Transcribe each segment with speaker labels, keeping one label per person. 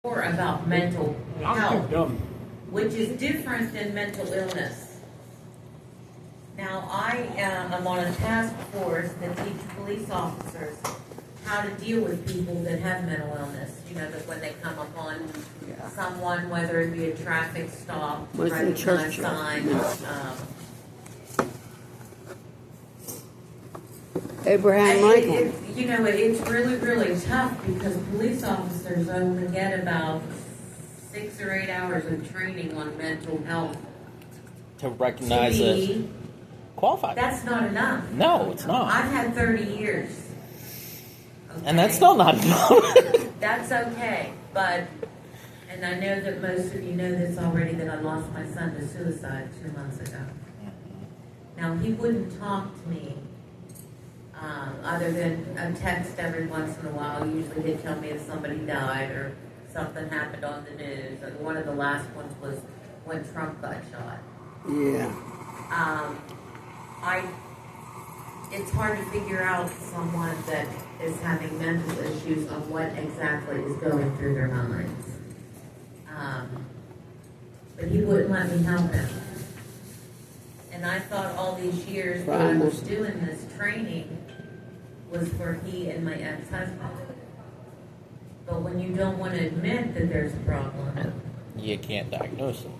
Speaker 1: More about mental health,
Speaker 2: dumb.
Speaker 1: which is different than mental illness. Now, I'm on a task force that teaches police officers how to deal with people that have mental illness. You know, that when they come upon someone, whether it be a traffic stop,
Speaker 3: Winston
Speaker 1: driving
Speaker 3: Churchill.
Speaker 1: sign,
Speaker 3: Abraham Lincoln.
Speaker 1: you know, it's really, really tough because police officers only get about 6 or 8 hours of training on mental health.
Speaker 2: To recognize it. Qualified.
Speaker 1: That's not enough.
Speaker 2: No, it's not.
Speaker 1: I've had 30 years. Okay?
Speaker 2: And that's still not enough.
Speaker 1: That's okay, but, and I know that most of you know this already, that I lost my son to suicide 2 months ago. Now, he wouldn't talk to me other than a text every once in a while. Usually he'd tell me if somebody died or something happened on the news. And one of the last ones was when Trump got shot.
Speaker 3: Yeah.
Speaker 1: It's hard to figure out someone that is having mental issues on what exactly is going through their minds. But he wouldn't let me help him. And I thought all these years that I was doing this training was for he and my ex-husband. But when you don't want to admit that there's a problem,
Speaker 2: You can't diagnose it.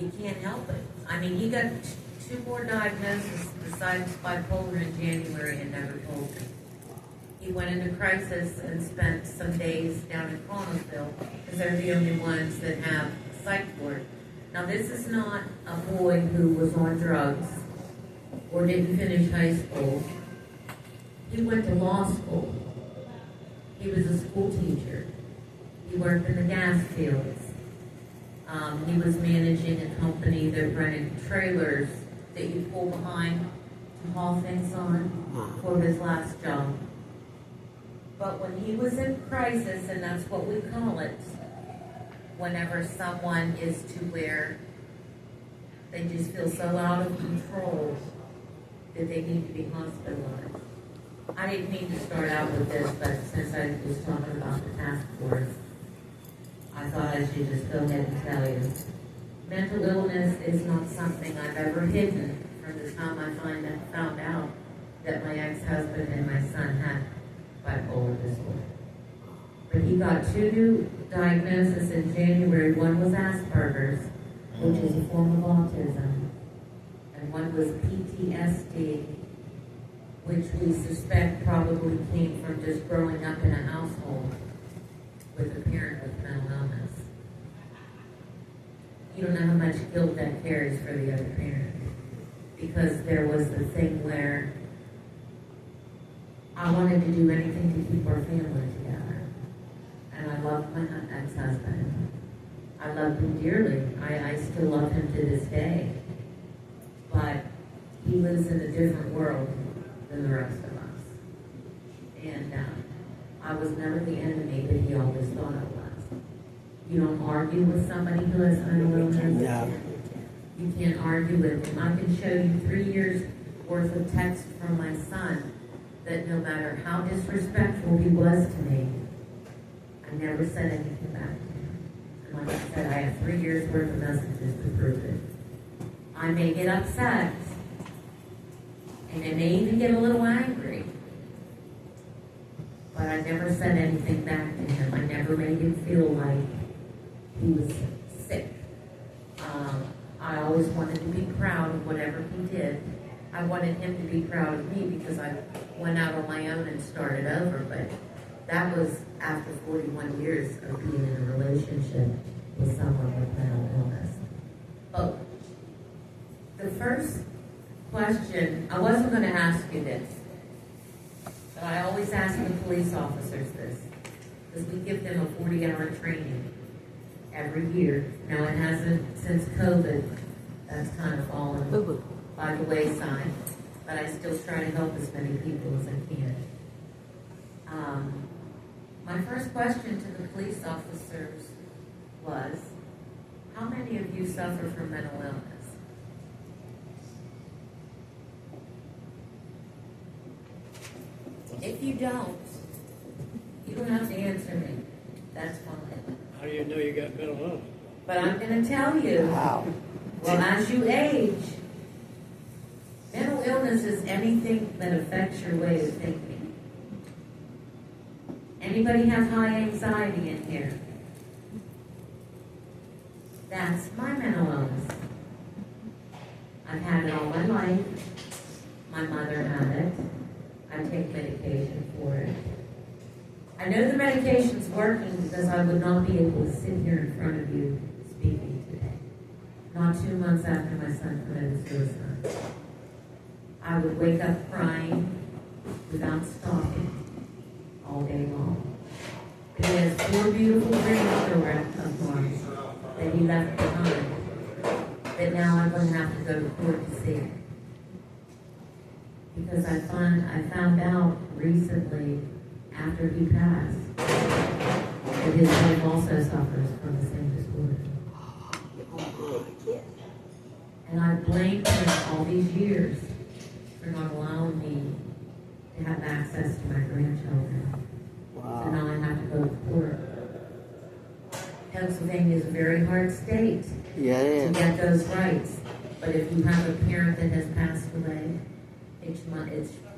Speaker 1: you can't help it. I mean, he got 2 more diagnoses besides bipolar in January and never told me. He went into crisis and spent some days down in Connellsville because they're the only ones that have psych ward. Now, this is not a boy who was on drugs or didn't finish high school. He went to law school. He was a school teacher. He worked in the gas fields. He was managing a company that rented trailers that you pull behind to haul things on for his last job. But when he was in crisis, and that's what we call it, whenever someone is to where they just feel so out of control that they need to be hospitalized. I didn't mean to start out with this, but since I was talking about the task force, I thought I should just go ahead and tell you. Mental illness is not something I've ever hidden from the time I found out that my ex-husband and my son had bipolar disorder. But he got 2 new diagnoses in January. One was Asperger's, which is a form of autism, and one was PTSD, which we suspect probably came from just growing up in a household with a parent with mental illness. You don't know how much guilt that carries for the other parent, because there was the thing where I wanted to do anything to keep our family together. And I loved my ex-husband. I loved him dearly. I still love him to this day. But he lives in a different world than the rest of us. And I was never the enemy that he always thought I was. You don't argue with somebody who has mental illness.
Speaker 3: No.
Speaker 1: You can't argue with him. I can show you 3 years worth of text from my son that no matter how disrespectful he was to me, I never said anything back to him. And like I said, I have 3 years worth of messages to prove it. I may get upset, and I may even get a little angry, but I never said anything back to him. I never made him feel like he was sick. I always wanted to be proud of whatever he did. I wanted him to be proud of me because I went out on my own and started over, but that was after 41 years of being in a relationship with someone with mental illness. But the first question, I wasn't going to ask you this, but I always ask the police officers this, because we give them a 40-hour training every year. Now, it hasn't, since COVID, that's kind of fallen by the wayside, but I still try to help as many people as I can. My first question to the police officers was, how many of you suffer from mental illness? If you don't have to answer me. That's fine.
Speaker 2: I
Speaker 4: do you know you got mental illness?
Speaker 1: But I'm going to tell you,
Speaker 3: Wow.
Speaker 1: well, as you age, mental illness is anything that affects your way of thinking. Anybody have high anxiety in here? That's my mental illness. I've had it all my life. My mother had it. I take medication for it. I know the medication's working because I would not be able to sit here in front of you speaking today. Not 2 months after my son committed suicide. I would wake up crying without stopping all day long. He has 4 beautiful grandchildren of mine that he left behind, that now I'm going to have to go to court to see. Because I found out recently, after he passed, that his wife also suffers from the same disorder. And I blamed him all these years for not allowing me to have access to my grandchildren. So now I have to go to court. Pennsylvania is a very hard state
Speaker 3: Yeah, it
Speaker 1: to
Speaker 3: is.
Speaker 1: get those rights. But if you have a parent that has passed away, it's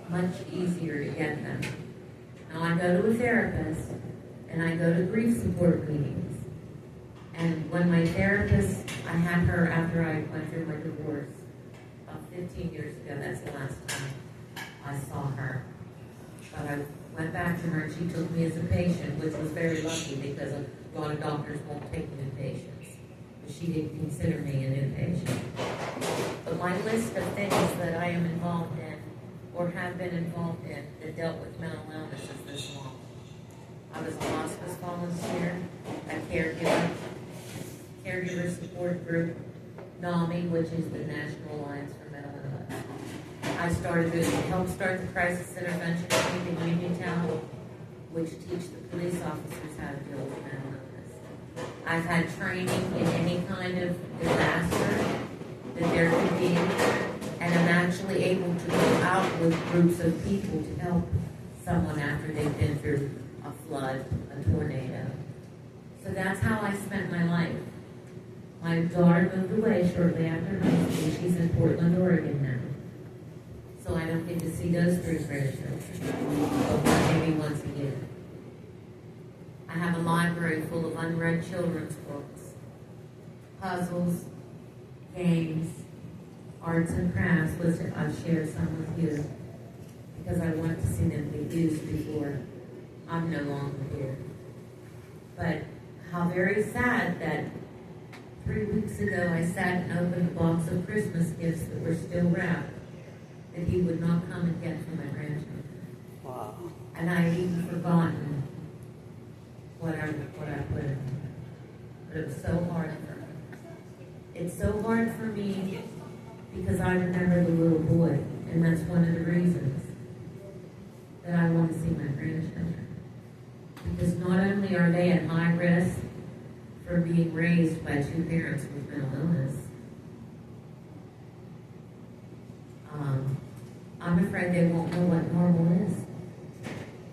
Speaker 1: much easier to get them. Now I go to a therapist, and I go to grief support meetings. And when my therapist, I had her after I went through my divorce, about 15 years ago, that's the last time I saw her. But I went back to her, and she took me as a patient, which was very lucky because a lot of doctors won't take new patients. But she didn't consider me a new patient. But my list of things that I am involved in, or have been involved in, that dealt with mental illness is this long. I was a hospice volunteer, a caregiver support group, NAMI, which is the National Alliance for Mental Illness. I helped start the crisis intervention team in Uniontown, which teach the police officers how to deal with mental illness. I've had training in any kind of disaster that there could be, and I'm actually able to go out with groups of people to help someone after they've been through a flood, a tornado. So that's how I spent my life. My daughter moved away shortly after high school. She's in Portland, Oregon now. So I don't get to see those three grandchildren, but maybe once a year. I have a library full of unread children's books, puzzles, games, arts and crafts, which I've shared some with you, because I want to see them be used before I'm no longer here. But how very sad that 3 weeks ago I sat and opened a box of Christmas gifts that were still wrapped, that he would not come and get for my grandchildren.
Speaker 3: Wow.
Speaker 1: And I had even forgotten what I put in there. But it was so hard for me. It's so hard for me because I remember the little boy, and that's one of the reasons that I want to see my grandchildren. Because not only are they at high risk for being raised by 2 parents with mental illness, I'm afraid they won't know what normal is.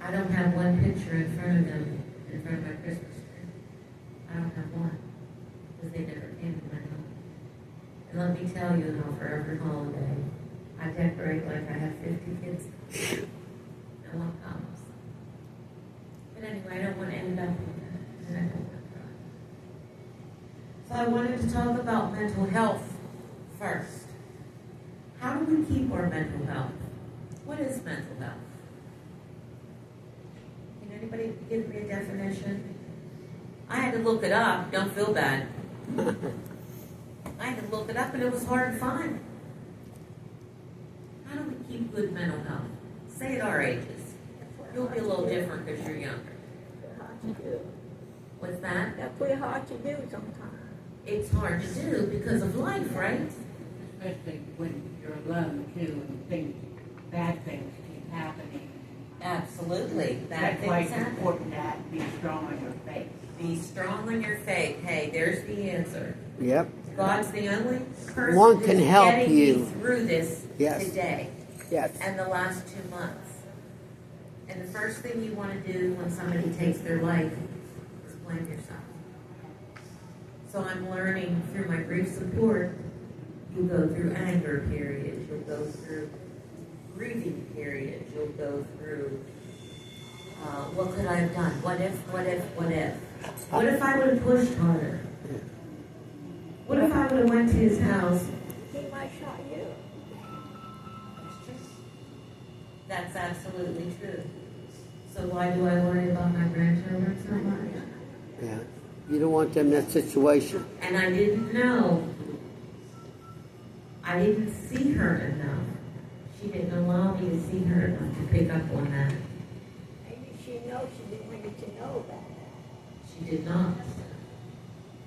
Speaker 1: I don't have one picture in front of them, in front of my Christmas tree. I don't have one, because they never came to my home. And let me tell you how for every holiday, I decorate like I have 50 kids. No one comes. But anyway, I don't want to end up with that, and I don't want to cry. So I wanted to talk about mental health first. How do we keep our mental health? What is mental health? Can anybody give me a definition? I had to look it up. Don't feel bad. I had to look it up, and it was hard to find. How do we keep good mental health? Say at our ages. You'll be a little different because you're younger. What's that?
Speaker 5: That's pretty hard to do sometimes.
Speaker 1: It's hard to do because of life, right?
Speaker 6: Especially when you're alone too, and bad things keep happening.
Speaker 1: Absolutely.
Speaker 6: That's why it's important to be strong on your faith.
Speaker 1: Be strong on your faith. Hey, there's the answer.
Speaker 3: Yep.
Speaker 1: God's the only person
Speaker 3: One can
Speaker 1: who's
Speaker 3: help
Speaker 1: getting
Speaker 3: you.
Speaker 1: me through this
Speaker 3: Yes.
Speaker 1: today
Speaker 3: Yes.
Speaker 1: and the last 2 months. And the first thing you want to do when somebody takes their life is blame yourself. So I'm learning through my grief support, you'll go through anger periods, you'll go through grieving periods, you'll go through, what could I have done? What if? What if I would have pushed harder? What if I would have went to his house?
Speaker 5: He might shot you.
Speaker 1: That's absolutely true. So why do I worry about my grandchildren so much?
Speaker 3: Yeah. You don't want them in that situation.
Speaker 1: And I didn't know. I didn't see her enough. She didn't allow me to see her enough to pick up on that.
Speaker 5: Maybe she knows she didn't want you to know that.
Speaker 1: She did not.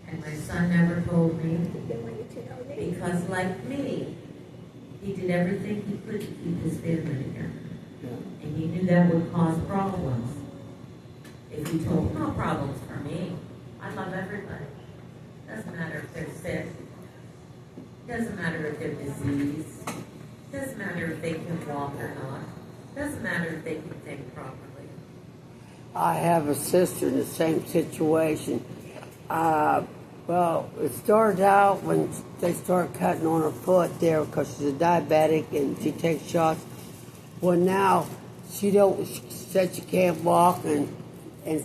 Speaker 1: And my son never told me
Speaker 5: She didn't want you to know that.
Speaker 1: because, like me, he did everything he could to keep his family together.
Speaker 3: Yeah.
Speaker 1: And he knew that would cause problems. If he told no problems for me, I love everybody. Doesn't matter if they're sick. Doesn't matter if they're diseased. Doesn't matter if they can walk or not. Doesn't matter if they can think properly.
Speaker 3: I have a sister in the same situation. Well, it started out when they started cutting on her foot there because she's a diabetic and she takes shots. Well, now she said she can't walk and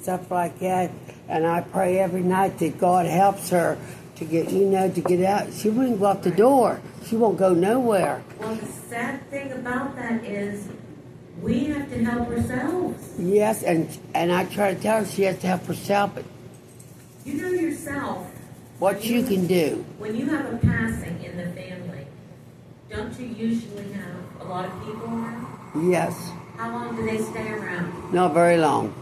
Speaker 3: stuff like that. And I pray every night that God helps her to get, to get out. She wouldn't go out the door. She won't go nowhere.
Speaker 1: Well, the sad thing about that is we have to help ourselves.
Speaker 3: Yes, and I try to tell her she has to help herself. But
Speaker 1: You know yourself.
Speaker 3: what you can do.
Speaker 1: When you have a passing in the family, don't you usually have a lot of people around?
Speaker 3: Yes,
Speaker 1: How long do they stay around?
Speaker 3: not very long.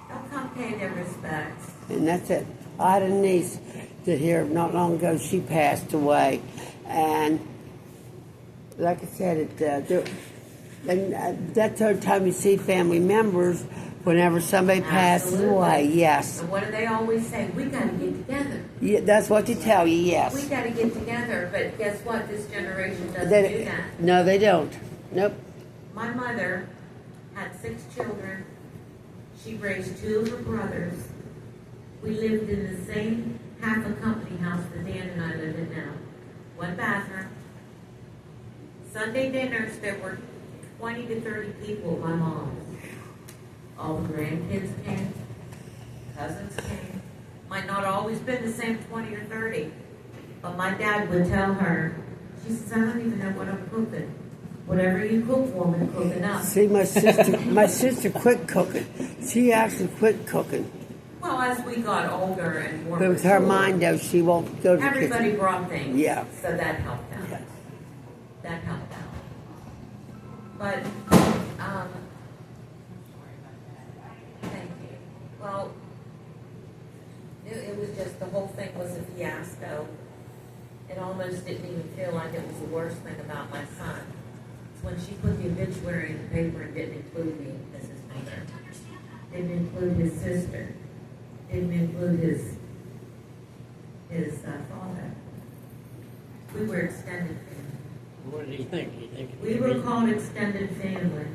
Speaker 1: They'll come pay their respects.
Speaker 3: And that's it. I had a niece that here not long ago, she passed away. And like I said, that's the time you see family members whenever somebody passes
Speaker 1: Absolutely.
Speaker 3: away. Yes.
Speaker 1: And what do they always say? We got to get together.
Speaker 3: Yeah, that's what they tell you,
Speaker 1: We
Speaker 3: yes.
Speaker 1: got to get together. But guess what? This generation doesn't do that.
Speaker 3: No, they don't. Nope.
Speaker 1: My mother had 6 children. She raised 2 of her brothers. We lived in the same half a company house that Dan and I live in now. 1 bathroom. Sunday dinners, there were 20 to 30 people at my mom's. All the grandkids came, cousins came. Might not always been the same 20 or 30, but my dad would tell her, she says, I don't even know what I'm cooking. Whatever you cook, woman, cook enough.
Speaker 3: See, my sister quit cooking. She actually quit cooking.
Speaker 1: Well, as we got older and more
Speaker 3: But with her
Speaker 1: mature,
Speaker 3: mind, though, she won't go to the
Speaker 1: everybody
Speaker 3: kitchen.
Speaker 1: brought things.
Speaker 3: Yeah.
Speaker 1: So that helped out.
Speaker 3: Yes.
Speaker 1: That helped out. But, thank you. Well, it was just, the whole thing was a fiasco. It almost didn't even feel like it was the worst thing about my son. It's when she put the obituary in the paper and didn't include me as his mother. Didn't include his sister. Didn't include his father. We were extended family.
Speaker 4: What did he think? Did he think
Speaker 1: We were called extended family.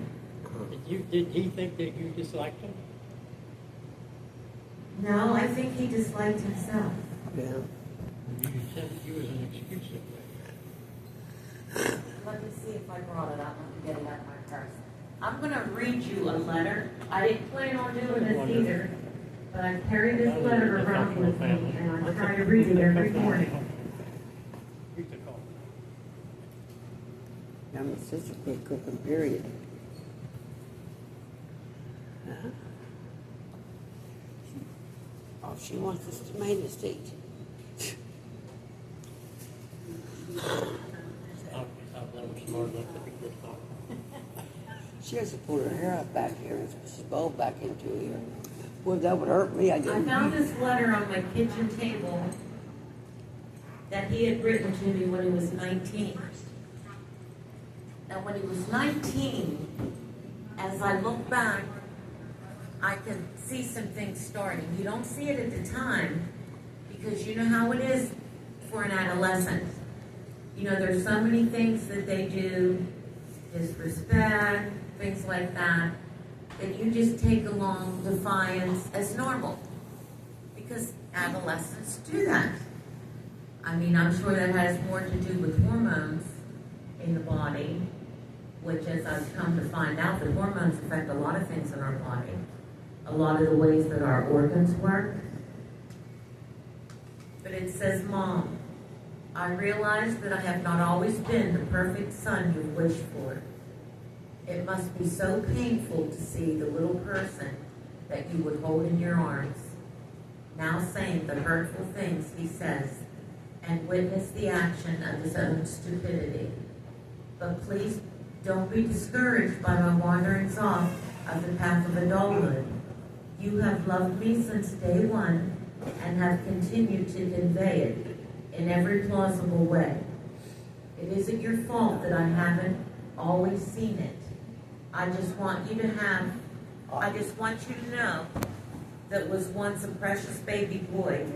Speaker 4: Did he think that you disliked him?
Speaker 1: No, I think he disliked himself.
Speaker 3: Yeah.
Speaker 4: You said he was an excuse that way.
Speaker 1: Let me see if I brought it up. Let me get it out of my purse. I'm going to read you a letter. I didn't plan on doing this either, but I carry this letter around with me, and I try to read it every morning.
Speaker 4: You took off.
Speaker 3: Yeah, my sister quit cooking, period. Uh-huh. All she wants is tomato seeds.
Speaker 4: That was smart enough to be good thought.
Speaker 3: She has to pull her hair up back here and she's bowed back into here. Well, that would hurt me. I
Speaker 1: I found this letter on my kitchen table that he had written to me when he was 19. And when he was 19, as I look back, I can see some things starting. You don't see it at the time because you know how it is for an adolescent. You know, there's so many things that they do, disrespect, things like that you just take along defiance as normal. Because because adolescents do that. I mean, I'm sure that has more to do with hormones in the body, which, as I've come to find out, the hormones affect a lot of things in our body, a lot of the ways that our organs work. But it says, Mom, I realize that I have not always been the perfect son you've wished for. It must be so painful to see the little person that you would hold in your arms now saying the hurtful things he says and witness the action of his own stupidity. But please don't be discouraged by my wanderings off of the path of adulthood. You have loved me since day one and have continued to convey it in every plausible way. It isn't your fault that I haven't always seen it. I just want you to know that was once a precious baby boy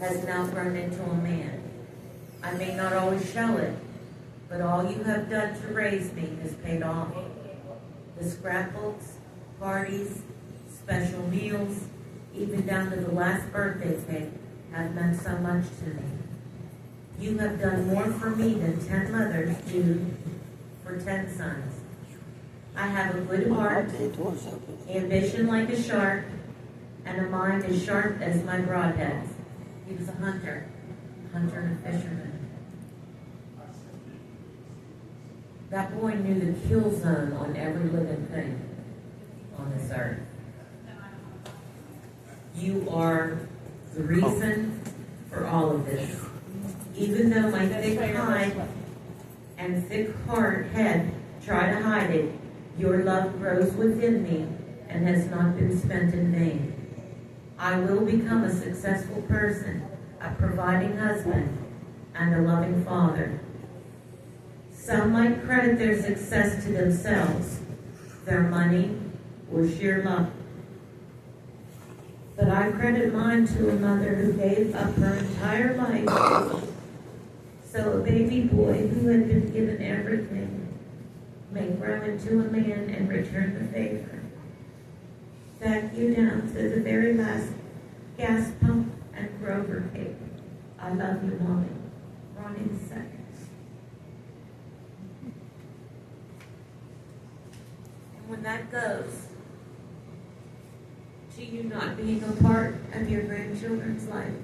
Speaker 1: has now grown into a man. I may not always show it, but all you have done to raise me has paid off. The scrapbooks, parties, special meals, even down to the last birthday cake, have meant so much to me. You have done more for me than 10 mothers do for 10 sons. I have a good heart, ambition like a shark, and a mind as sharp as my broadheads. He was a hunter and a fisherman. That boy knew the kill zone on every living thing on this earth. You are the reason for all of this. Even though my thick hide and thick head try to hide it, your love grows within me and has not been spent in vain. I will become a successful person, a providing husband, and a loving father. Some might credit their success to themselves, their money, or sheer luck. But I credit mine to a mother who gave up her entire life so a baby boy who had been given everything may grow into a man and return the favor. Thank you down to the very last gas pump and Grover cake. I love you, Mommy. Ronnie II. And when that goes to you not being a part of your grandchildren's life,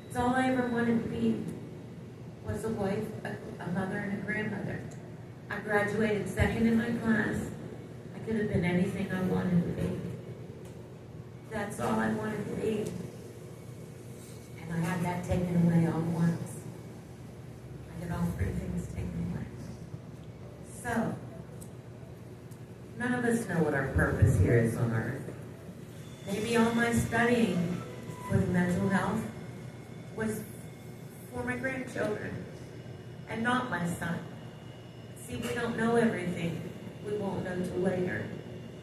Speaker 1: it's all I ever wanted to be was a wife, a mother, and a grandmother. I graduated second in my class. I could have been anything I wanted to be. That's all I wanted to be. And I had that taken away all at once. I had all three things taken away. So, none of us know what our purpose here is on earth. Maybe all my studying for the mental health was for my grandchildren and not my son. See, we don't know everything. We won't know till later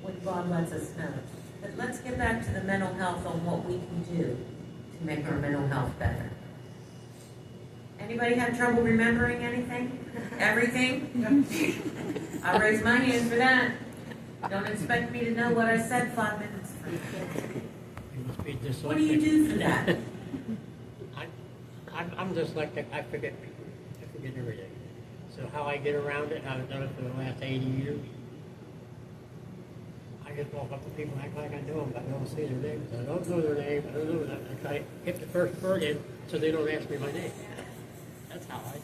Speaker 1: when God lets us know. But let's get back to the mental health on what we can do to make our mental health better. Anybody have trouble remembering anything? Everything? I'll raise my hand for that. Don't expect me to know what I said 5 minutes ago.
Speaker 4: You must be dyslexic.
Speaker 1: What do you do for that?
Speaker 4: I'm dyslexic. I forget everything. So how I get around it, I've done it for the last 80 years. I just walk up to people and act like I know them, but I don't see their names. I don't know their name. I don't know that. I try to get the first word in so they don't ask me my name. That's how I do it.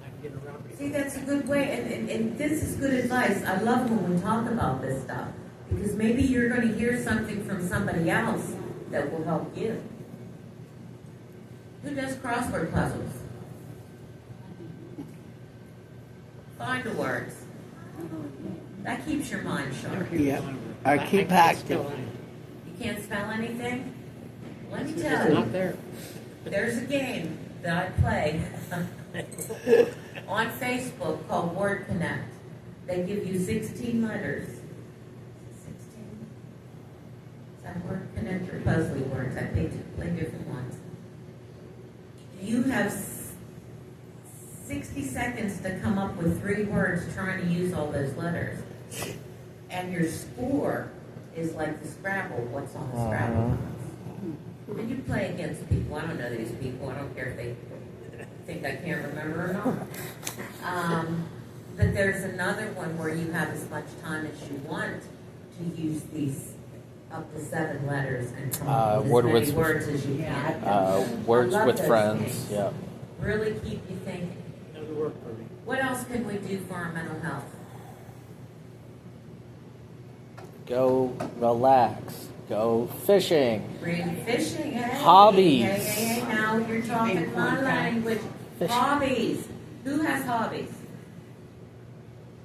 Speaker 4: I can get around people.
Speaker 1: See, that's a good way, and this is good advice. I love when we talk about this stuff, because maybe you're going to hear something from somebody else that will help you. Who does crossword puzzles? Find the words. That keeps your mind sharp.
Speaker 3: Yeah. I keep
Speaker 4: can't
Speaker 3: active.
Speaker 4: spell anything.
Speaker 1: You can't spell anything? Let me
Speaker 4: It's
Speaker 1: tell
Speaker 4: just not
Speaker 1: you,
Speaker 4: there.
Speaker 1: there's a game that I play on Facebook called Word Connect. They give you 16 letters. 16? Is that Word Connect or puzzly words? I play different ones. You have 60 seconds to come up with 3 words trying to use all those letters. And your score is like the Scrabble. What's on the Scrabble? And you play against people. I don't know these people. I don't care if they think I can't remember or not. But there's another one where you have as much time as you want to use these up to 7 letters and come up with
Speaker 2: Word
Speaker 1: as many
Speaker 2: with-
Speaker 1: words as you can.
Speaker 2: Words
Speaker 1: I love
Speaker 2: with
Speaker 1: those
Speaker 2: friends.
Speaker 1: things.
Speaker 2: Yeah.
Speaker 1: Really keep you thinking.
Speaker 4: Doesn't work for me.
Speaker 1: What else can we do for our mental health?
Speaker 2: Go relax. Go fishing.
Speaker 1: Bring fishing, hey.
Speaker 2: Hobbies.
Speaker 1: Hey, now you're talking my language.
Speaker 2: Fishing.
Speaker 1: Hobbies. Who has hobbies?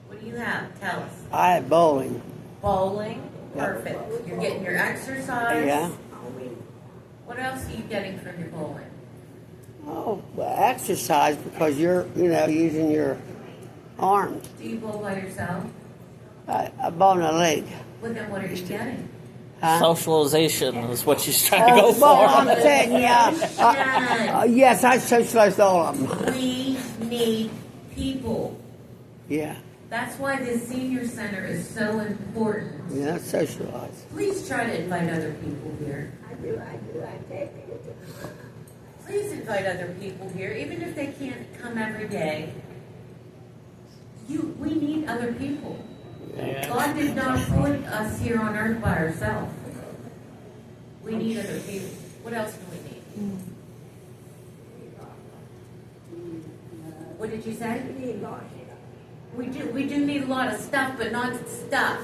Speaker 1: What do you have? Tell us.
Speaker 3: I had bowling.
Speaker 1: Bowling.
Speaker 3: Yeah.
Speaker 1: Perfect. You're getting your exercise.
Speaker 3: Yeah.
Speaker 1: What else are you getting from your bowling?
Speaker 3: Oh, well, exercise because you're, using your arms.
Speaker 1: Do you bowl by yourself?
Speaker 3: I bowl in a league.
Speaker 1: Well, then what are you getting?
Speaker 3: Huh?
Speaker 2: Socialization is what she's trying to go
Speaker 3: well,
Speaker 2: for.
Speaker 3: I'm saying, yes, I socialized all of them.
Speaker 1: We need people.
Speaker 3: Yeah,
Speaker 1: That's why this senior center is so important.
Speaker 3: yeah, socialized.
Speaker 1: Please try to invite other people here.
Speaker 5: I do, I take it.
Speaker 1: Please invite other people here, even if they can't come every day. We need other people.
Speaker 4: Yeah.
Speaker 1: God did not put us here on earth by ourselves. We need other people. What else do we need? What did you say?
Speaker 5: We need lots.
Speaker 1: We do need a lot of stuff, but not stuff.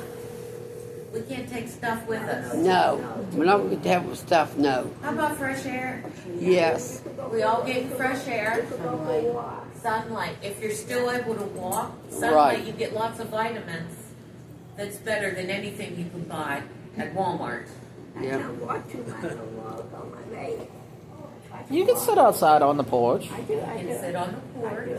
Speaker 1: We can't take stuff with us.
Speaker 3: No, we're not going to have stuff, no.
Speaker 1: How about fresh air?
Speaker 3: Yes,
Speaker 1: We all get fresh air.
Speaker 5: Go for a walk.
Speaker 1: Sunlight. If you're still able to walk, sunlight,
Speaker 3: Right.
Speaker 1: you get lots of vitamins. That's better than anything you can buy at Walmart.
Speaker 5: I
Speaker 3: Yeah.
Speaker 5: can't walk too much on walk on my leg.
Speaker 2: You can sit outside on the porch.
Speaker 5: I do,
Speaker 1: You can sit on the porch.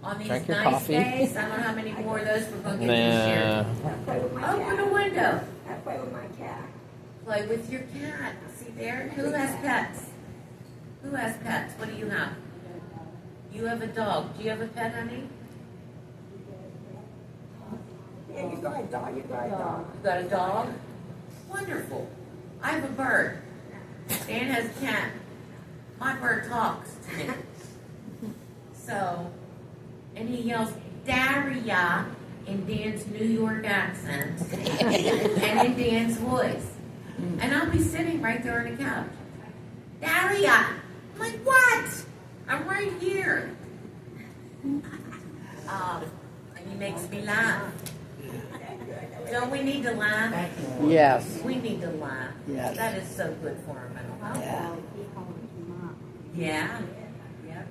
Speaker 1: On these
Speaker 2: Drink your
Speaker 1: nice
Speaker 2: coffee.
Speaker 1: days, I don't know how many more of those we're going to get this year.
Speaker 2: Nah.
Speaker 5: I play with my
Speaker 1: Open
Speaker 5: cat.
Speaker 1: a window.
Speaker 5: I play with my cat.
Speaker 1: Play with your cat. See there? Who has pets? Who has pets? What do you have? You have a dog. Do you have a pet, honey?
Speaker 5: Yeah, you got a dog, you got a dog.
Speaker 1: You got a dog? Wonderful. I have a bird. Dan has a cat. My bird talks to me. So, and he yells, Daria, in Dan's New York accent, and in Dan's voice. And I'll be sitting right there on the couch. Daria! I'm like, what? I'm right here. And he makes me laugh. Don't we need to laugh?
Speaker 3: yes,
Speaker 1: We need to laugh.
Speaker 3: Yes.
Speaker 1: That is so good for our mental health.
Speaker 3: yeah.
Speaker 1: Yeah. Yep.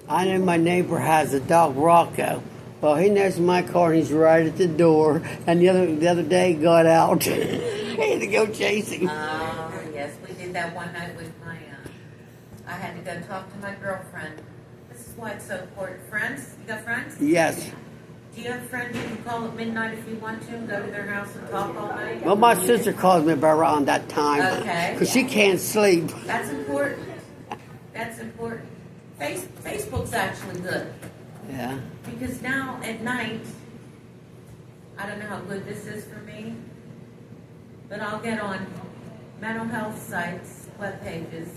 Speaker 3: I know my neighbor has a dog, Rocco. Well, he knows my car and he's right at the door. And the other day he got out. I had to go chase him.
Speaker 1: Yes, we did that one night with my, I had to go talk to my girlfriend. This is why it's so important. Friends? You got friends?
Speaker 3: Yes.
Speaker 1: Do you have friends you can call at midnight if you want to? Go to their house and talk all night?
Speaker 3: Well, my sister calls me about around that time.
Speaker 1: Okay.
Speaker 3: Because she can't sleep.
Speaker 1: That's important. That's important. Facebook's actually good.
Speaker 3: Yeah.
Speaker 1: Because now at night, I don't know how good this is for me, but I'll get on mental health sites, web pages,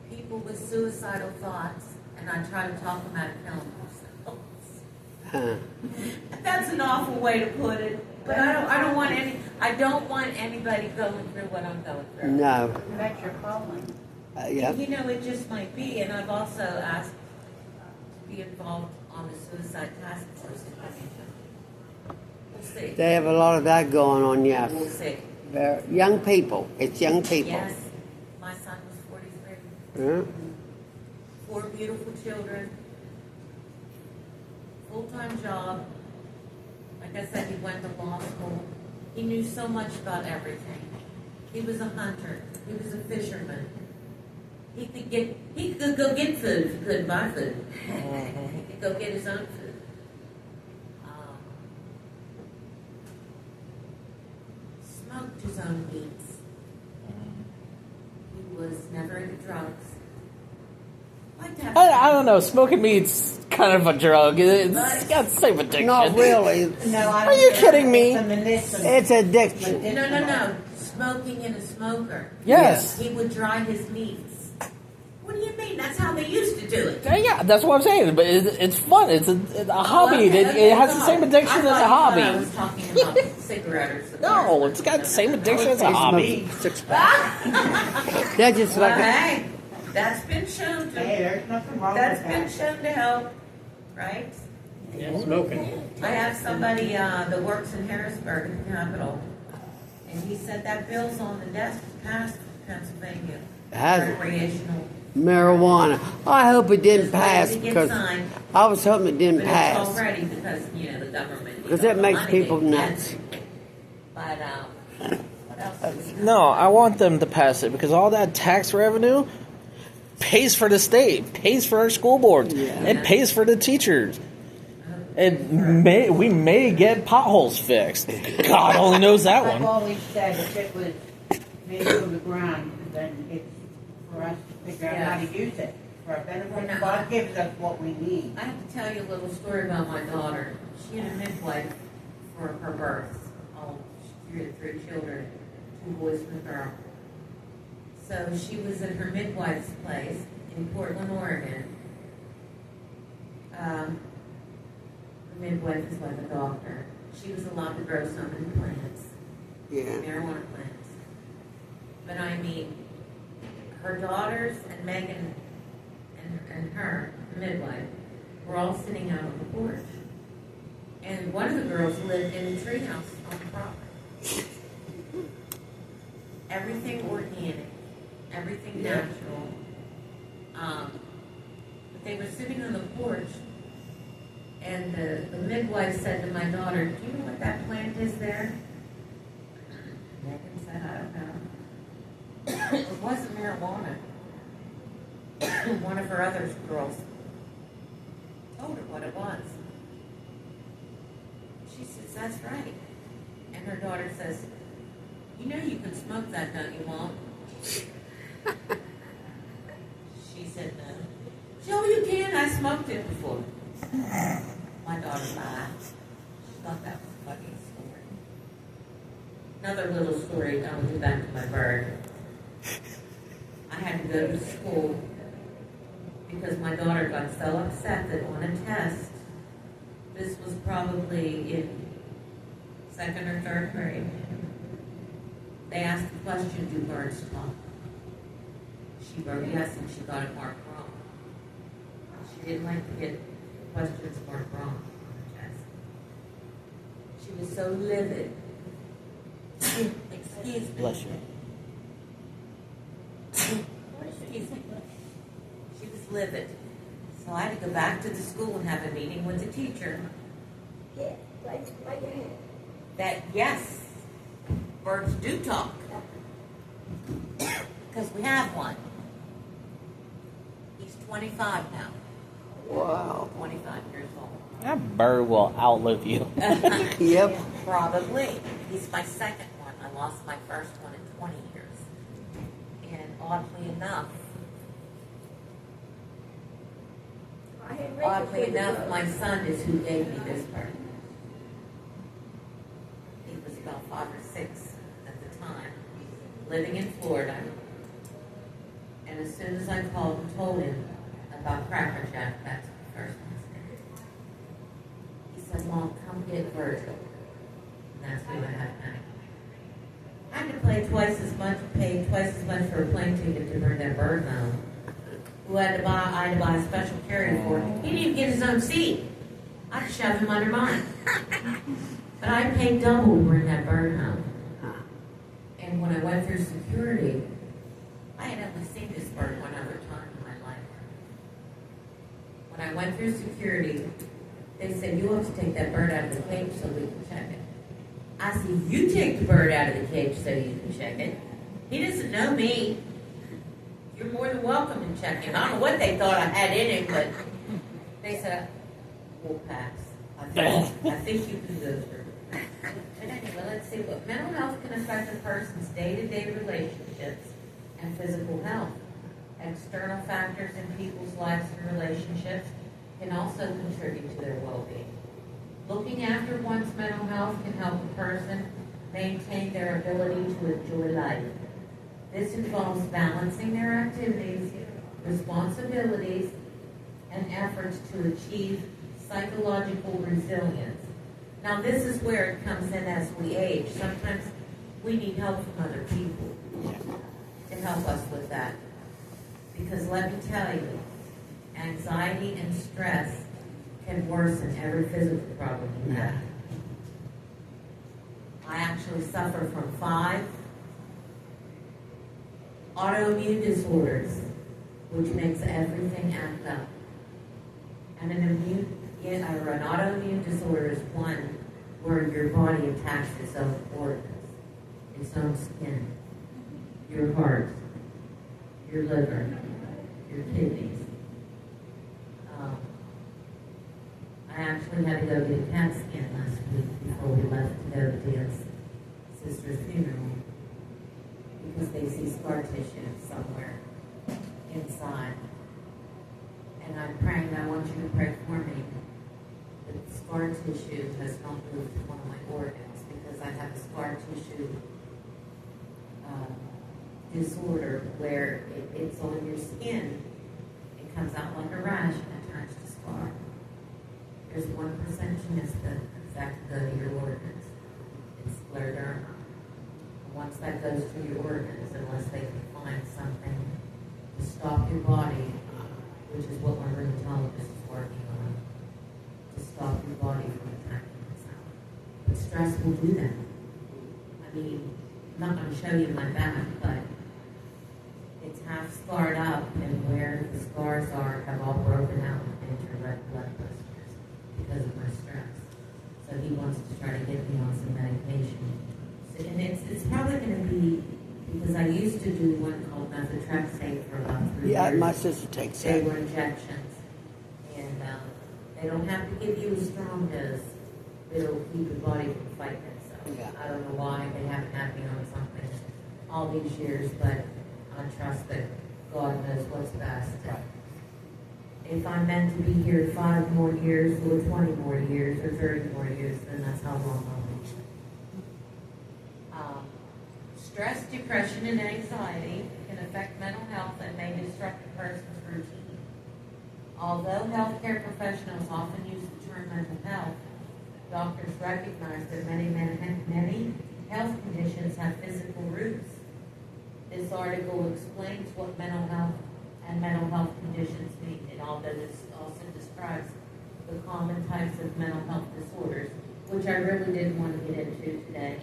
Speaker 1: people with suicidal thoughts, and I try to talk them out of killing themselves.
Speaker 3: Huh.
Speaker 1: That's an awful way to put it, but I don't want anybody going through what I'm going through.
Speaker 3: No.
Speaker 6: That's your calling.
Speaker 3: Yeah.
Speaker 1: You know, it just might be, and I've also asked to be involved on the suicide task force. We'll see.
Speaker 3: They have a lot of that going on, yes.
Speaker 1: We'll see.
Speaker 3: Young people. It's young people.
Speaker 1: Yes, my son was 43.
Speaker 3: Yeah.
Speaker 1: 4 beautiful children. Full-time job. Like I said, he went to law school. He knew so much about everything. He was a hunter. He was a fisherman. He could go get food if he couldn't buy food. He could go get his own food. Smoked his own meats. He was never into drugs. Like to have
Speaker 2: I don't know. Smoking meat's kind of a drug. It's got the same addiction.
Speaker 3: Not really.
Speaker 6: No, I
Speaker 2: Are you kidding me?
Speaker 6: It's a medicinal.
Speaker 3: It's addiction.
Speaker 1: No. smoking in a smoker.
Speaker 2: Yes.
Speaker 1: He would dry his meats. What do you mean? That's how they used to do it.
Speaker 2: Yeah, that's what I'm saying. But it's fun. It's a hobby.
Speaker 1: Okay,
Speaker 2: It has the same addiction as a hobby.
Speaker 1: I was talking about cigarette or cigars.
Speaker 2: No, it's got the same addiction as a hobby.
Speaker 3: That's just
Speaker 1: Well,
Speaker 3: like
Speaker 1: hey, that's been shown to.
Speaker 6: Hey, there's nothing wrong
Speaker 1: That's
Speaker 6: with
Speaker 1: been
Speaker 6: that.
Speaker 1: shown to help, right?
Speaker 4: Yeah, smoking.
Speaker 1: I have somebody that works in Harrisburg in the Capitol, and he said that bill's on the desk passed in Pennsylvania.
Speaker 3: Has it?
Speaker 1: Recreational.
Speaker 3: marijuana. I hope it didn't
Speaker 1: Just waiting
Speaker 3: pass
Speaker 1: to get
Speaker 3: because
Speaker 1: signed,
Speaker 3: I was hoping it
Speaker 1: but
Speaker 3: didn't
Speaker 1: it's
Speaker 3: pass.
Speaker 1: already because, the government.
Speaker 3: Because that makes people nuts.
Speaker 1: But, what else do we
Speaker 2: No, I want them to pass it because all that tax revenue pays for the state, pays for our school boards, it pays for the teachers. We may get potholes fixed. God only knows that
Speaker 6: I've
Speaker 2: one.
Speaker 6: always said if it was made from the ground, then it's for us to figure out how to use it. For our benefit, God gives us what we need.
Speaker 1: I have to tell you a little story about my daughter. She had a midwife for her birth. She had 3 children, 2 boys and a girl. So she was at her midwife's place in Portland, Oregon. The midwife is like a doctor. She was allowed to grow some of the plants,
Speaker 3: Yeah.
Speaker 1: marijuana plants. But I mean, her daughters and Megan and her, the midwife, were all sitting out on the porch. And one of the girls lived in a treehouse on the property. Everything organic, everything natural. But they were sitting on the porch, and the midwife said to my daughter, "Do you know what that plant is there?" Megan said, "I don't know." It wasn't marijuana. One of her other girls told her what it was. She says, "That's right." And her daughter says, "You know you can smoke that, don't you, Mom?" She said, "No." She said, "Oh, you can. I smoked it before." My daughter laughed. She thought that was a funny story. Another little story, I will get back to my bird. I had to go to school because my daughter got so upset that on a test, this was probably in 2nd or 3rd grade, they asked the question, "Do birds talk?" She wrote yes, and she got it marked wrong. She didn't like to get questions marked wrong on the test. She was so livid. Excuse me.
Speaker 2: Bless you.
Speaker 1: Excuse me. She was livid. So I had to go back to the school and have a meeting with the teacher
Speaker 5: Yeah, like your hand.
Speaker 1: that, yes, birds do talk. Because we have one. He's 25 now.
Speaker 3: Wow.
Speaker 1: 25 years old.
Speaker 2: That bird will outlive you.
Speaker 3: Yep.
Speaker 1: Probably. He's my second one. I lost my first one in 20 years. And oddly enough,
Speaker 5: I had records with the
Speaker 1: my son is who gave me this bird. He was about 5 or 6 at the time, living in Florida. And as soon as I called and told him about Cracker Jack, that's the first mistake. He said, "Mom, come get Virgil." And that's who I have now. I had to pay twice as much for a plane ticket to bring that bird home. I had to buy a special carrier for him. He didn't even get his own seat. I had to shove him under mine. But I paid double to bring that bird home. And when I went through security, I had only seen this bird one other time in my life. When I went through security, they said, "You have to take that bird out of the cage so we can check it." I said, "You take the bird out of the cage so you can check it. He doesn't know me. You're more than welcome to check him." I don't know what they thought I had in him, but they said, "We'll pass. I think you can go through." But anyway, let's see what mental health can affect a person's day-to-day relationships and physical health. External factors in people's lives and relationships can also contribute to their well-being. Looking after one's mental health can help a person maintain their ability to enjoy life. This involves balancing their activities, responsibilities, and efforts to achieve psychological resilience. Now, this is where it comes in as we age. Sometimes we need help from other people to help us with that. Because let me tell you, anxiety and stress can worsen every physical problem you have. I actually suffer from 5 autoimmune disorders, which makes everything act up. And an autoimmune disorder is one where your body attacks its own organs, its own skin, your heart, your liver, your kidneys. I actually had to go get a CAT scan last week before we left to go to Dan's sister's funeral because they see scar tissue somewhere inside. And I'm praying, I want you to pray for me that the scar tissue has not moved to one of my organs because I have a scar tissue disorder where it's on your skin. It comes out like a rash and attached to scar. There's 1% chance that could go to your organs. It's scleroderma. Once that goes to your organs, unless they can find something to stop your body, which is what my rheumatologist is working on, to stop your body from attacking itself. But stress will do that. I mean, I'm not going to show you my back, but it's half scarred up, and where the scars are have all broken out into red blood vessels because of my stress. So he wants to try to get me on some medication. So, and it's probably going to be, because I used to do one called methotrexate for about 3 years.
Speaker 3: Yeah, my sister takes
Speaker 1: They
Speaker 3: it.
Speaker 1: were injections. And they don't have to give you a strong dose. It'll keep your body from fighting itself.
Speaker 3: Yeah.
Speaker 1: I don't know why they haven't had me on something all these years, but I trust that God knows what's best. If I'm meant to be here 5 more years, or 20 more years, or 30 more years, then that's how long I'll be. Stress, depression, and anxiety can affect mental health and may disrupt a person's routine. Although healthcare professionals often use the term mental health, doctors recognize that many health conditions have physical roots. This article explains what mental health and mental health conditions mean. It also describes the common types of mental health disorders, which I really didn't want to get into today.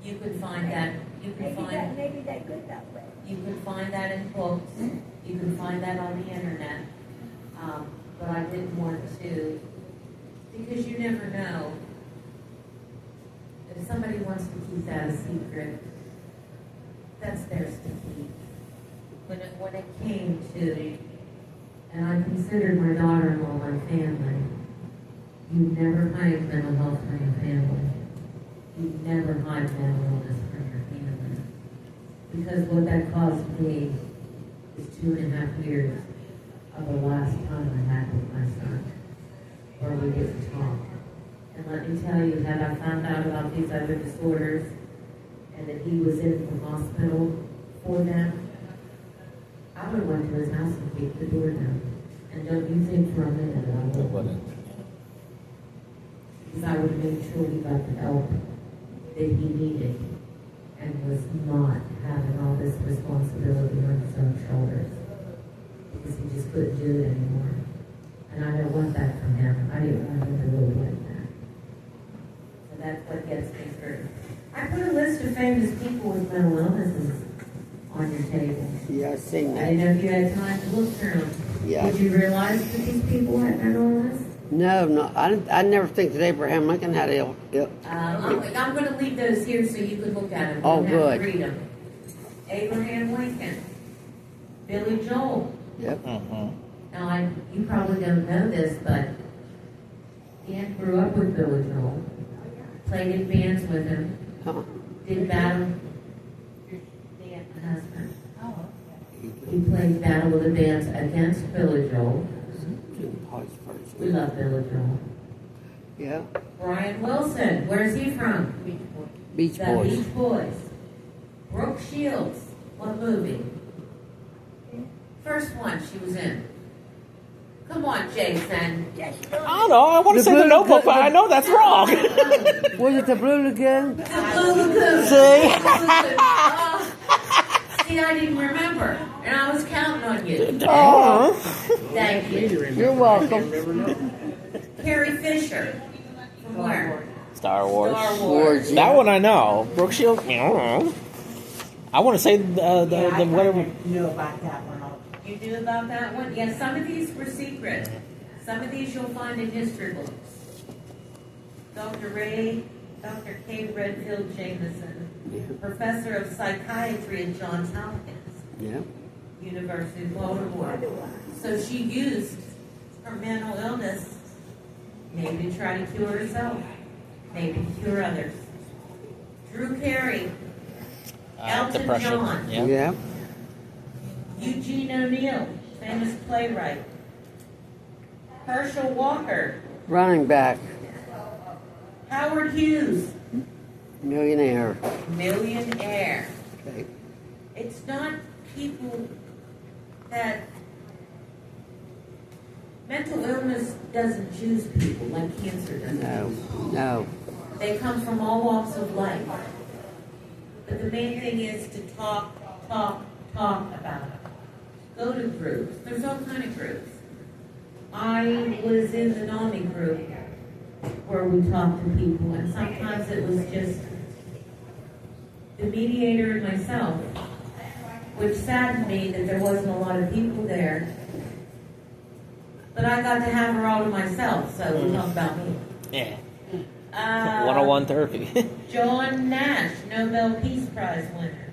Speaker 1: You can find that.
Speaker 5: Maybe that good that way.
Speaker 1: You can find that in books. You can find that on the internet. But I didn't want to, because you never know. If somebody wants to keep that a secret, that's theirs to keep. When it came to, and I considered my daughter-in-law my family, you never hide mental health from your family. You never hide mental illness from your family. Because what that caused me is 2.5 years of the last time I had with my son, where we didn't talk. And let me tell you, had I found out about these other disorders and that he was in the hospital for them, I would have went to his house and kicked the door down. And don't you think for a minute I would. Because I would have made sure he got the help that he needed and was not having all this responsibility on his own shoulders. Because he just couldn't do it anymore. And I don't want that from him. I didn't want him to live like that. So that's what gets me through. I put a list of famous people with mental illnesses on your table.
Speaker 3: Yeah, I've seen
Speaker 1: I
Speaker 3: that.
Speaker 1: didn't know if you had time to look through them.
Speaker 3: Yeah.
Speaker 1: Did you realize that these people had mental illness?
Speaker 3: No, I never think that Abraham Lincoln had ill.
Speaker 1: I'm going to leave those here so you can look at them. You
Speaker 3: Oh,
Speaker 1: don't have
Speaker 3: good.
Speaker 1: to read them. Abraham Lincoln, Billy Joel.
Speaker 3: Yep.
Speaker 1: Now, you probably don't know this, but Dan grew up with Billy Joel, played in bands with him,
Speaker 3: Huh.
Speaker 1: did battle. Dan, my husband.
Speaker 6: Oh,
Speaker 1: He played battle of the bands against Billy Joel. We love Billy Joel.
Speaker 3: Yeah.
Speaker 1: Brian Wilson, where's he from?
Speaker 6: okay.
Speaker 3: Beach
Speaker 1: The
Speaker 3: Boys.
Speaker 1: Beach Boys. Brooke Shields. What movie? First one she was in. Come on, Jason.
Speaker 5: Yes,
Speaker 2: I don't know. I want to
Speaker 3: The
Speaker 2: say the
Speaker 3: Blue
Speaker 2: Notebook,
Speaker 3: Lagoon-
Speaker 2: but I know that's wrong.
Speaker 3: Was it the Blue Lagoon?
Speaker 1: The Blue Lagoon.
Speaker 2: See?
Speaker 1: Oh, see, I didn't remember, and I was counting on you.
Speaker 2: Oh.
Speaker 1: Thank you.
Speaker 3: You're welcome.
Speaker 1: Carrie Fisher. From where?
Speaker 2: Star Wars.
Speaker 1: Star Wars.
Speaker 3: Wars, yeah.
Speaker 2: That one I know. Brooke Shields. I don't know. I want to say the whatever.
Speaker 6: Knew about that one.
Speaker 1: You knew about that one? Yeah, some of these were secret. Some of these you'll find in history books. Dr. K. Redfield Jameson, professor of psychiatry at Johns Hopkins
Speaker 3: Yeah.
Speaker 1: University of Baltimore. So she used her mental illness maybe to try to cure herself, maybe to cure others. Drew Carey, Elton
Speaker 2: Depression.
Speaker 1: John.
Speaker 2: Yeah.
Speaker 3: Yeah.
Speaker 1: Eugene O'Neill, famous playwright. Herschel Walker,
Speaker 3: Running back.
Speaker 1: Howard Hughes,
Speaker 3: Millionaire.
Speaker 1: millionaire.
Speaker 3: Okay.
Speaker 1: It's not people that mental illness doesn't choose people like cancer does.
Speaker 3: No. No.
Speaker 1: They come from all walks of life. But the main thing is to talk about it. Go to groups. There's all kind of groups. I was in the NAMI group where we talked to people, and sometimes it was just the mediator and myself, which saddened me that there wasn't a lot of people there. But I got to have her all to myself, so we talk about me.
Speaker 2: Yeah. 101 therapy.
Speaker 1: John Nash, Nobel Peace Prize winner.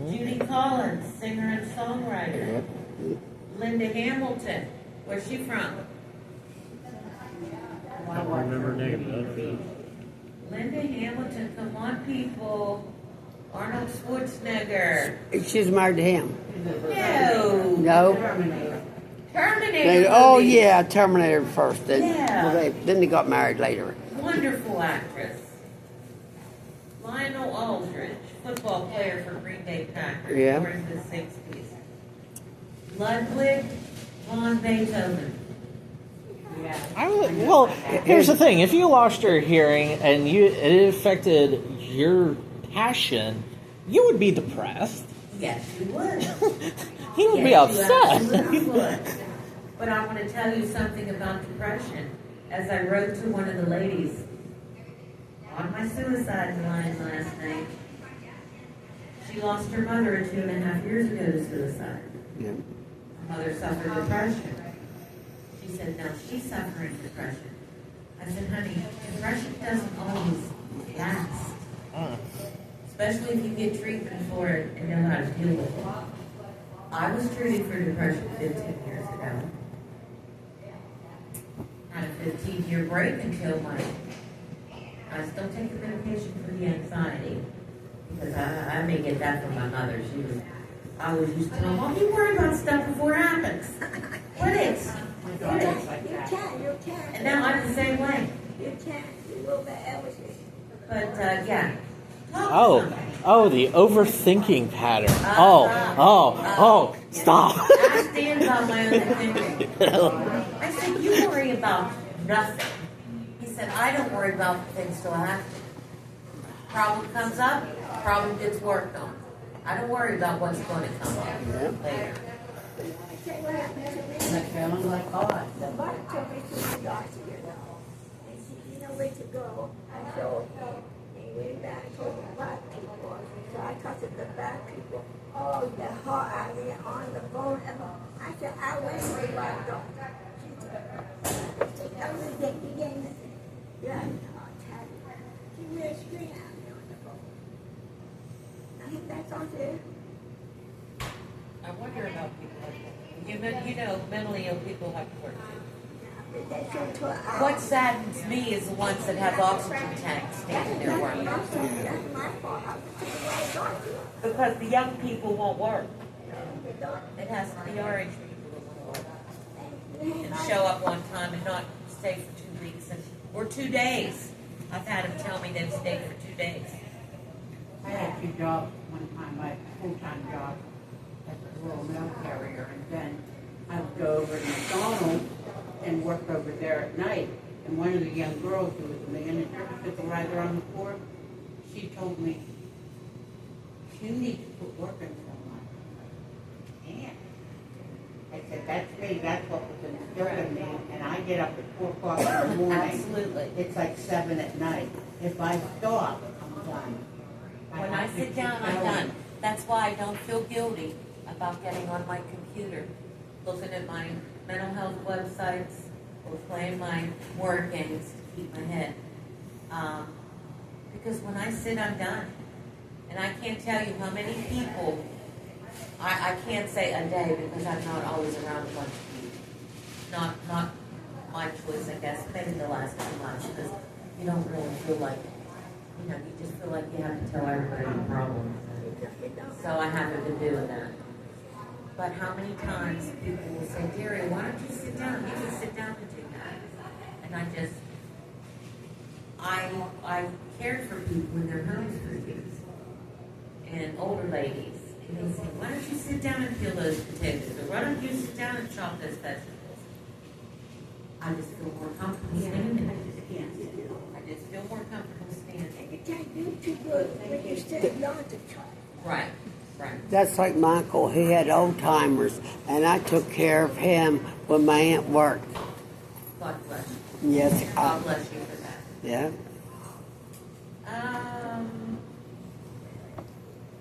Speaker 1: Judy Collins, singer and songwriter. Linda Hamilton, where's she from?
Speaker 4: I don't remember her name.
Speaker 1: Linda Hamilton, come on people. Arnold Schwarzenegger.
Speaker 3: She's married to him.
Speaker 1: No.
Speaker 3: No.
Speaker 1: Terminator.
Speaker 3: Oh
Speaker 1: movie.
Speaker 3: yeah, Terminator first. Then,
Speaker 1: Yeah.
Speaker 3: then they got married later.
Speaker 1: Wonderful actress. Lionel Aldridge, football player for Green Bay Packers,
Speaker 3: Yeah.
Speaker 1: born in the 60s. Ludwig von Beethoven.
Speaker 2: Well, here's the thing: if you lost your hearing and it affected your passion, you would be depressed.
Speaker 1: Yes, you would.
Speaker 2: He would be
Speaker 1: Yes, you
Speaker 2: upset.
Speaker 1: absolutely would. But I want to tell you something about depression. As I wrote to one of the ladies on my suicide line last night, she lost her mother 2.5 years ago to suicide.
Speaker 3: Yeah.
Speaker 1: Her mother suffered depression. She said, now she's suffering depression. I said, honey, depression doesn't always last. Especially if you get treatment for it and know how to deal with it. I was treated for depression 15 years ago. Had a 15-year break until I still take the medication for the anxiety. Because I may get that from my mother. I was used to tell her, Mom, you worry about stuff before it happens. Quit it.
Speaker 5: You can.
Speaker 1: And now I'm the same way.
Speaker 5: You can. You will be able to.
Speaker 1: But, yeah. Talk to somebody.
Speaker 2: Oh, the overthinking pattern. Stop.
Speaker 1: I stand by my own thinking. I said, you worry about nothing. He said, I don't worry about things till I have to. Problem comes up, problem gets worked on. I don't worry about what's going to come up later.
Speaker 5: I tell you what happened to me.
Speaker 6: Like feeling like God.
Speaker 5: Somebody took me to my doctor, and she didn't know where to go. And so they went back and told the black people. So I talked to the black people. Oh, the heart area on the bone. And I said, I went to the black doctor. She that was the beginning. Yeah, I'll tell you. She really screamed at me on the phone. I think that's on there.
Speaker 1: I wonder about people like that. You know, mentally ill people have to work too.
Speaker 5: They took to an hour.
Speaker 1: What saddens me is the ones that have oxygen tanks standing there working.
Speaker 5: That's my fault. I was taking my doctor.
Speaker 1: Because the young people won't work.
Speaker 5: The doctor.
Speaker 1: It has to be our age people that want to work. And show up one time and not stay for 2 weeks or 2 days. I've had them tell me they've stayed for 2 days.
Speaker 6: I had 2 jobs one time. I had a full-time job as a rural mail carrier, and then I would go over to McDonald's and work over there at night. And one of the young girls who was the manager, the supervisor on the floor, she told me, you need to put work in someone. And I said, that's me, that's what was instilled in me. And I get up at 4 o'clock in the morning.
Speaker 1: Absolutely.
Speaker 6: It's like 7 at night. If I stop, I'm done.
Speaker 1: When I sit down, I'm done. That's why I don't feel guilty about getting on my computer, looking at my mental health websites, or playing my word games to keep my head. Because when I sit, I'm done. And I can't tell you how many people, I can't say a day because I'm not always around a bunch of people. Not my choice, I guess, maybe the last 2 months, because you don't really feel like, you just feel like you have to tell everybody your problems. So I haven't been doing that. But how many times people will say, Daria, why don't you sit down? You can sit down and do that. And I cared for people when they're homes for years. And older ladies. And they say, why don't you sit down and peel those potatoes? Or why don't you sit down and chop those vegetables? I just feel more comfortable standing. I just feel more comfortable standing.
Speaker 5: You can't do too good when you sit down to try.
Speaker 1: Right, right.
Speaker 3: That's like Michael. He had old timers, and I took care of him when my aunt worked.
Speaker 1: God bless you.
Speaker 3: Yes,
Speaker 1: God bless you for that.
Speaker 3: yeah.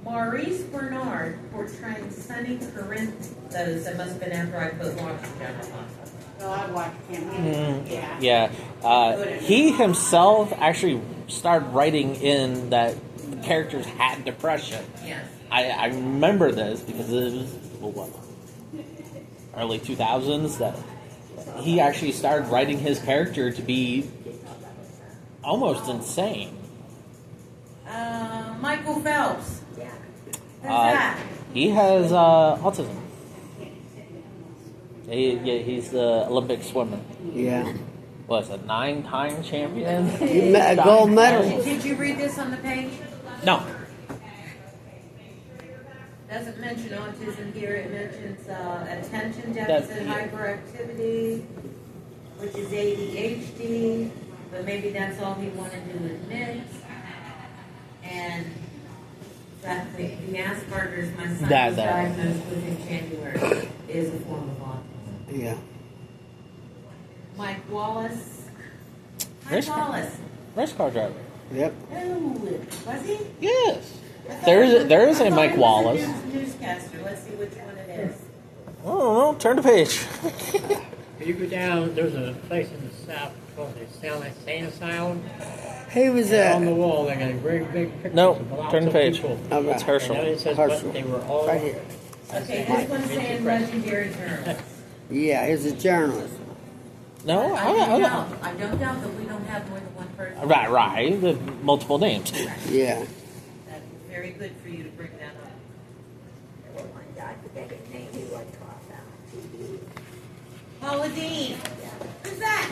Speaker 1: Maurice Bernard portraying Sonny Corinthos. That must have been after I put Lawrence down.
Speaker 6: So I watched him.
Speaker 2: Yeah. He himself actually started writing in that the characters had depression.
Speaker 1: Yes.
Speaker 2: I remember this because it was, early 2000s that he actually started writing his character to be almost insane.
Speaker 1: Michael Phelps.
Speaker 5: Yeah.
Speaker 1: Who's that?
Speaker 2: He has autism. He's the Olympic swimmer.
Speaker 3: Yeah.
Speaker 2: Was a 9-time champion.
Speaker 3: A gold medal.
Speaker 1: Did you read this on the page?
Speaker 2: No.
Speaker 1: Doesn't mention autism here. It mentions attention deficit hyperactivity, which is ADHD, but maybe that's all he wanted to admit. And that the Asperger's my son was diagnosed with in January is a form of autism.
Speaker 3: Yeah.
Speaker 1: Mike Wallace.
Speaker 2: Race
Speaker 1: Mike
Speaker 2: car.
Speaker 1: Wallace.
Speaker 2: Race car driver.
Speaker 3: Yep.
Speaker 1: Oh, was he?
Speaker 2: Yes.
Speaker 1: I thought
Speaker 2: There is
Speaker 1: I
Speaker 2: a
Speaker 1: thought
Speaker 2: Mike
Speaker 1: he was
Speaker 2: Wallace.
Speaker 1: a newscaster. Let's see which one it is.
Speaker 2: Oh, turn the page.
Speaker 4: If you go down, there's a place in the south called the Sane Asylum.
Speaker 3: He was
Speaker 4: On the wall, they got a great big picture
Speaker 2: No,
Speaker 4: of lots
Speaker 2: turn the
Speaker 4: of
Speaker 2: page.
Speaker 4: people.
Speaker 3: Okay.
Speaker 2: It's Herschel.
Speaker 4: And then it says,
Speaker 3: Herschel.
Speaker 4: but they were all
Speaker 3: right here.
Speaker 1: Okay, this one's saying legendary journalist.
Speaker 3: Yeah, he's a journalist.
Speaker 2: No,
Speaker 1: I don't doubt that we don't have more than one person.
Speaker 2: Right. The multiple names.
Speaker 3: Yeah.
Speaker 1: That's very good for you to bring that up.
Speaker 5: There was one guy, I forget his name, he was talking about TV.
Speaker 1: Paula Dean. Who's that?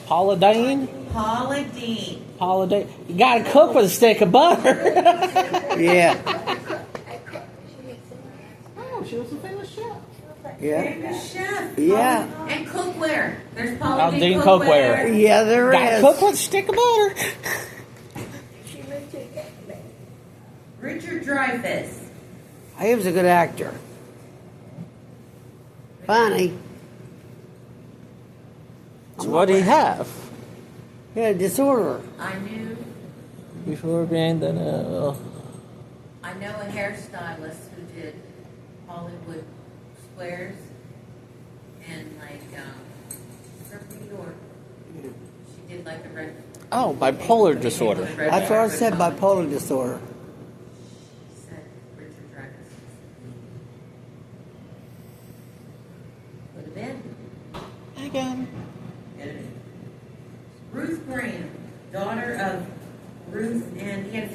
Speaker 2: Paula Dane.
Speaker 1: Paula Dean.
Speaker 2: Paula Dane. You gotta cook with a stick of butter.
Speaker 3: Yeah.
Speaker 2: Oh, she was a famous chef.
Speaker 3: Yeah.
Speaker 1: Famous chef.
Speaker 3: Yeah.
Speaker 1: And cookware. There's Paula
Speaker 2: Paula
Speaker 1: Dean
Speaker 2: Dean
Speaker 1: cookware.
Speaker 2: cookware.
Speaker 3: Yeah, there
Speaker 2: Gotta
Speaker 3: is.
Speaker 2: cook with a stick of butter.
Speaker 5: She lived to get me.
Speaker 1: Richard Dreyfuss.
Speaker 3: He was a good actor. Funny.
Speaker 2: So what did he have?
Speaker 3: He had a disorder.
Speaker 1: I knew.
Speaker 2: Before being the
Speaker 1: I know a hairstylist who did Hollywood squares and from New York. She did like a red.
Speaker 2: bipolar disorder.
Speaker 3: That's what I said, bipolar disorder.
Speaker 1: She said Richard Dreyfuss. Would have been.
Speaker 2: Again.
Speaker 1: Ruth Graham, daughter of Ruth, and she had a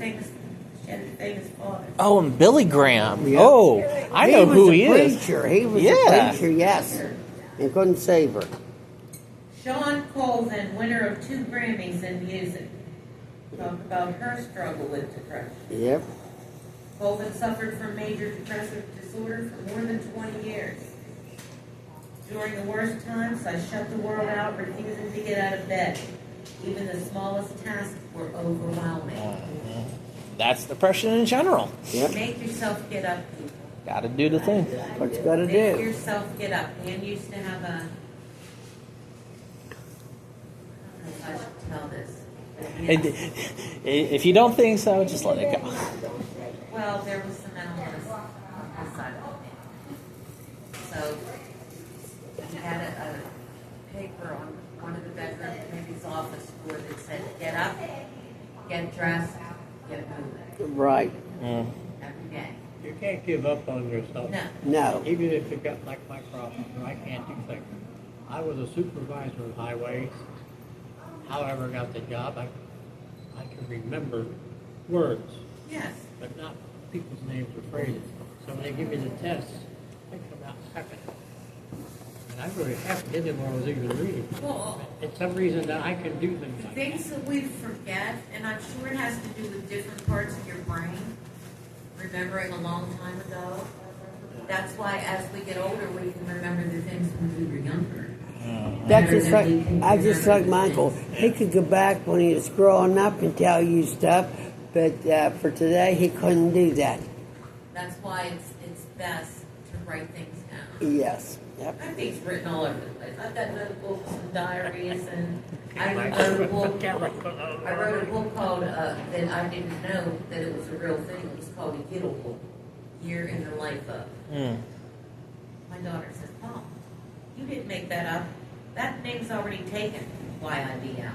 Speaker 1: famous father.
Speaker 2: Oh, and Billy Graham.
Speaker 3: Yeah.
Speaker 2: Oh, I know who he
Speaker 3: He was a
Speaker 2: is.
Speaker 3: preacher. He was
Speaker 2: Yeah.
Speaker 3: a preacher, yes. He couldn't save her.
Speaker 1: Sean Colvin, winner of 2 Grammys in music. Talk about her struggle with depression.
Speaker 3: Yep.
Speaker 1: Colvin suffered from major depressive disorder for more than 20 years. During the worst times, I shut the world out, refusing to get out of bed. Even the smallest tasks were overwhelming.
Speaker 2: That's depression in general.
Speaker 3: Yep.
Speaker 1: Make yourself get up, people.
Speaker 2: Got to do the thing.
Speaker 3: What you gotta
Speaker 1: Make
Speaker 3: do?
Speaker 1: yourself get up. Dan used to have a, I don't know if I should tell this. but he had-
Speaker 2: If you don't think so, just let it go.
Speaker 1: Well, there was some mental illness on his side of it. So he had a paper on one of the bedrooms in his office door that said, "Get up, get dressed, get moving
Speaker 3: Right.
Speaker 2: Mm.
Speaker 1: every day."
Speaker 4: You can't give up on yourself.
Speaker 1: No.
Speaker 3: No.
Speaker 4: Even if you got like my problem, I can't do things. I was a supervisor on highways. How I ever got the job, I can remember words,
Speaker 1: Yes.
Speaker 4: but not people's names or phrases. So when they give me the tests, they come out second. And I really have to get them while I was even reading.
Speaker 1: Well,
Speaker 4: It's some reason that I can do things
Speaker 1: the
Speaker 4: like
Speaker 1: things that we forget, and I'm sure it has to do with different parts of your brain, remembering a long time ago. That's why as we get older, we can remember the things when we were younger.
Speaker 3: That's just like, I just like my uncle. He could go back when he was growing up and tell you stuff, but for today, he couldn't do that.
Speaker 1: That's why it's best to write things down.
Speaker 3: Yes. Yep.
Speaker 1: I think it's written all over the place. I've got notebooks and diaries, and I
Speaker 4: that.
Speaker 1: wrote a book.
Speaker 4: Can't
Speaker 1: I wrote a book called that I didn't know that it was a real thing. It was called a Giddle Book, Year in the Life of.
Speaker 2: Mm.
Speaker 1: My daughter says, "Mom, you didn't make that up. That name's already taken. YIDL."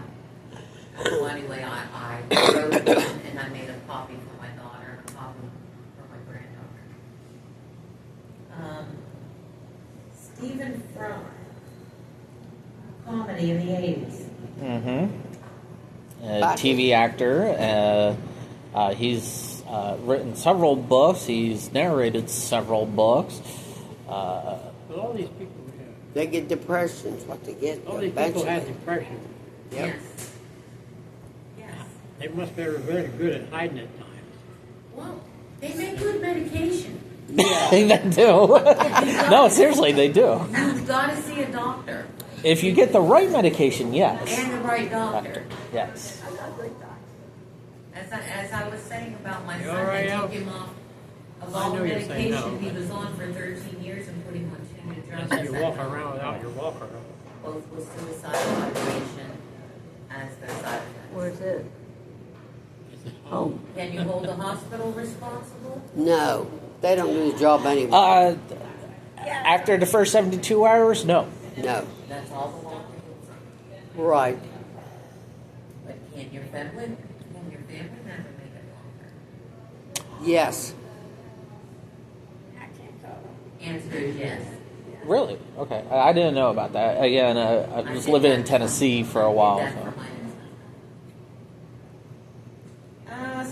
Speaker 1: So anyway, I wrote it and I made a copy for my daughter, a copy for my granddaughter. Stephen Fry, comedy in the 80s.
Speaker 2: Mm-hmm. A TV actor. He's written several books. He's narrated several books.
Speaker 4: But all these people,
Speaker 3: They get depression. Is what they get.
Speaker 4: all these people have
Speaker 3: eventually.
Speaker 4: depression.
Speaker 3: Yep.
Speaker 1: Yes. Yes.
Speaker 4: They must be very good at hiding at times.
Speaker 1: Well, they make good medication.
Speaker 2: They do. No, seriously, they do.
Speaker 1: You've got to see a doctor
Speaker 2: If you get the right medication, yes.
Speaker 1: and the right doctor.
Speaker 2: Yes.
Speaker 5: I love good doctor.
Speaker 1: As I was saying about my
Speaker 4: You
Speaker 1: son,
Speaker 4: all right,
Speaker 1: they
Speaker 4: Al?
Speaker 1: took him off of
Speaker 4: I
Speaker 1: all
Speaker 4: know you're saying
Speaker 1: medication
Speaker 4: no,
Speaker 1: he
Speaker 4: but-
Speaker 1: was on for 13 years and put him on 2 new drugs.
Speaker 4: That's you walk around without your walker.
Speaker 1: Both with suicidal ideation as their side effects.
Speaker 3: Where's it?
Speaker 4: Oh.
Speaker 1: Can you hold the hospital responsible?
Speaker 3: No. They don't do the job anyway.
Speaker 2: After the first 72 hours, no.
Speaker 3: No.
Speaker 1: That's all the law can do.
Speaker 3: Right.
Speaker 1: But can your family member make it longer?
Speaker 3: Yes.
Speaker 5: I can't tell.
Speaker 1: Answer is yes.
Speaker 2: Really? Okay. I didn't know about that. Again, I was living in Tennessee for a while.
Speaker 1: That's
Speaker 2: So.
Speaker 1: for my instance.